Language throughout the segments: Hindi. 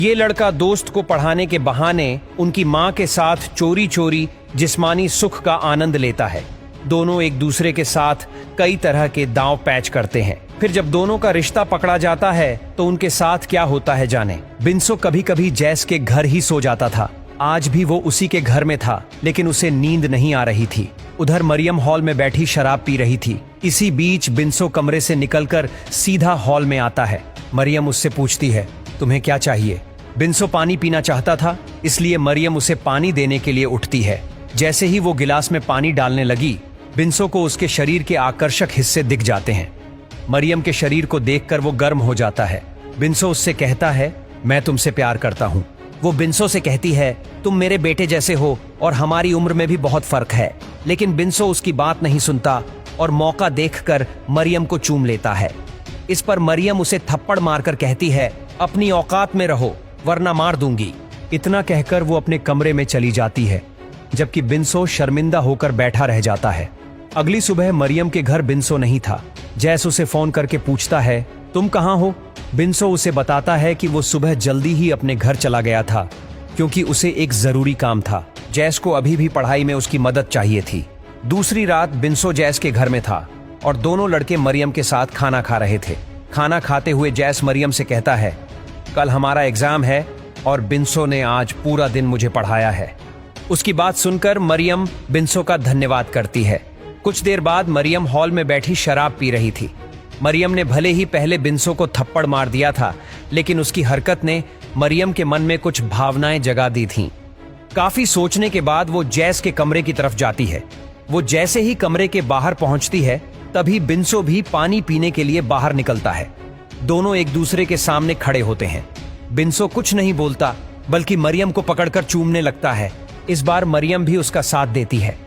ये लड़का दोस्त को पढ़ाने के बहाने उनकी माँ के साथ चोरी चोरी जिस्मानी सुख का आनंद लेता है। दोनों एक दूसरे के साथ कई तरह के दांव पैच करते हैं। फिर जब दोनों का रिश्ता पकड़ा जाता है तो उनके साथ क्या होता है जाने। बिन्सो कभी कभी जैस के घर ही सो जाता था। आज भी वो उसी के घर में था, लेकिन उसे नींद नहीं आ रही थी। उधर मरियम हॉल में बैठी शराब पी रही थी। इसी बीच बिन्सो कमरे से निकलकर सीधा हॉल में आता है। मरियम उससे पूछती है, तुम्हें क्या चाहिए? बिन्सो पानी पीना चाहता था, इसलिए मरियम उसे पानी देने के लिए उठती है। जैसे ही वो गिलास में पानी डालने लगी, बिन्सो को उसके शरीर के आकर्षक हिस्से दिख जाते हैं। मरियम के शरीर को देखकर वो गर्म हो जाता है। बिन्सो उससे कहता है, मैं तुमसे प्यार करता हूँ। वो बिन्सो से कहती है, तुम मेरे बेटे जैसे हो और हमारी उम्र में भी बहुत फर्क है। लेकिन बिन्सो उसकी बात नहीं सुनता और मौका देखकर मरियम को चूम लेता है। इस पर मरियम उसे थप्पड़ मारकर कहती है, अपनी औकात में रहो वरना मार दूंगी। इतना कहकर वो अपने कमरे में चली जाती है, जबकि बिन्सो शर्मिंदा होकर बैठा रह जाता है। अगली सुबह मरियम के घर बिन्सो नहीं था। जैस उसे फोन करके पूछता है, तुम कहाँ हो? बिन्सो उसे बताता है कि वो सुबह जल्दी ही अपने घर चला गया था, क्योंकि उसे एक जरूरी काम था। जैस को अभी भी पढ़ाई में उसकी मदद चाहिए थी। दूसरी रात बिन्सो जैस के घर में था और दोनों लड़के मरियम के साथ खाना खा रहे थे। खाना खाते हुए जैस मरियम से कहता है, कल हमारा एग्जाम है और बिन्सो ने आज पूरा दिन मुझे पढ़ाया है। उसकी बात सुनकर मरियम बिन्सो का धन्यवाद करती है। कुछ देर बाद मरियम हॉल में बैठी शराब पी रही थी। मरियम ने भले ही पहले बिन्सो को थप्पड़ मार दिया था, लेकिन उसकी हरकत ने मरियम के मन में कुछ भावनाएं जगा दी थीं। काफी सोचने के बाद वो जैस के कमरे की तरफ जाती है। वो जैसे ही कमरे के बाहर पहुंचती है, तभी बिन्सो भी पानी पीने के लिए बाहर निकलता है। दोनों एक दूसरे के सामने खड़े होते हैं। बिन्सो कुछ नहीं बोलता, बल्कि मरियम को पकड़कर चूमने लगता है। इस बार मरियम भी उसका साथ देती है।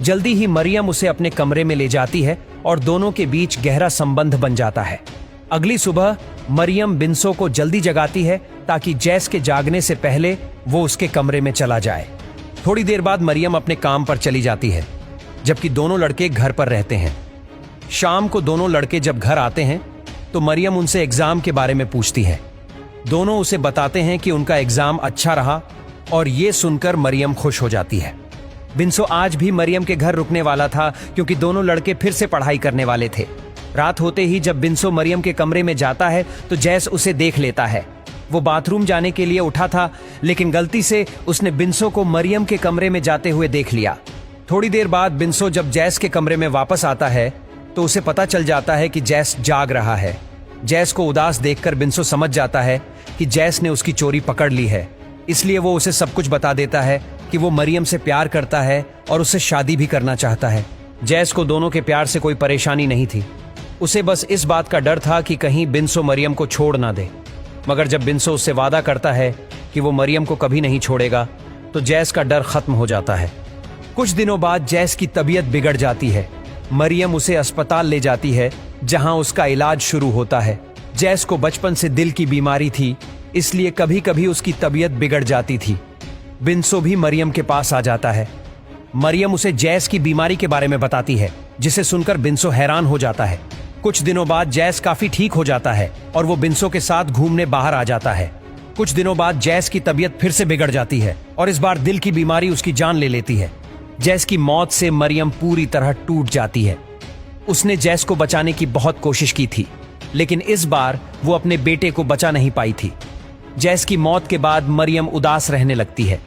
जल्दी ही मरियम उसे अपने कमरे में ले जाती है और दोनों के बीच गहरा संबंध बन जाता है। अगली सुबह मरियम बिन्सो को जल्दी जगाती है ताकि जैस के जागने से पहले वो उसके कमरे में चला जाए। थोड़ी देर बाद मरियम अपने काम पर चली जाती है, जबकि दोनों लड़के घर पर रहते हैं। शाम को दोनों लड़के जब घर आते हैं तो मरियम उनसे एग्जाम के बारे में पूछती है। दोनों उसे बताते हैं कि उनका एग्जाम अच्छा रहा और ये सुनकर मरियम खुश हो जाती है। बिन्सो आज भी मरियम के घर रुकने वाला था, क्योंकि दोनों लड़के फिर से पढ़ाई करने वाले थे। रात होते ही जब बिन्सो मरियम के कमरे में जाता है तो जैस उसे देख लेता है। वो बाथरूम जाने के लिए उठा था, लेकिन गलती से उसने बिन्सो को मरियम के कमरे में जाते हुए देख लिया। थोड़ी देर बाद बिन्सो जब जैस के कमरे में वापस आता है तो उसे पता चल जाता है कि जैस जाग रहा है। जैस को उदास देखकर बिन्सो समझ जाता है कि जैस ने उसकी चोरी पकड़ ली है, इसलिए वो उसे सब कुछ बता देता है कि वो मरियम से प्यार करता है और उससे शादी भी करना चाहता है। जैस को दोनों के प्यार से कोई परेशानी नहीं थी। उसे बस इस बात का डर था कि कहीं बिन्सो मरियम को छोड़ ना दे। मगर जब बिन्सो उससे वादा करता है कि वो मरियम को कभी नहीं छोड़ेगा, तो जैस का डर खत्म हो जाता है। कुछ दिनों बाद जैस की तबीयत बिगड़ जाती है। मरियम उसे अस्पताल ले जाती है, जहां उसका इलाज शुरू होता है। जैस को बचपन से दिल की बीमारी थी, इसलिए कभी कभी उसकी तबीयत बिगड़ जाती थी। बिन्सो भी मरियम के पास आ जाता है। मरियम उसे जैस की बीमारी के बारे में बताती है, जिसे सुनकर बिन्सो हैरान हो जाता है। कुछ दिनों बाद जैस काफी ठीक हो जाता है और वो बिन्सो के साथ घूमने बाहर आ जाता है। कुछ दिनों बाद जैस की तबीयत फिर से बिगड़ जाती है और इस बार दिल की बीमारी उसकी जान ले लेती है। जैस की मौत से मरियम पूरी तरह टूट जाती है। उसने जैस को बचाने की बहुत कोशिश की थी, लेकिन इस बार वो अपने बेटे को बचा नहीं पाई थी। जैस की मौत के बाद मरियम उदास रहने लगती है।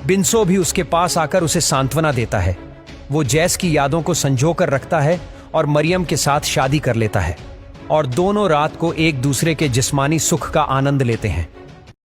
बिन्सो भी उसके पास आकर उसे सांत्वना देता है। वो जैस की यादों को संजो कर रखता है और मरियम के साथ शादी कर लेता है और दोनों रात को एक दूसरे के जिस्मानी सुख का आनंद लेते हैं।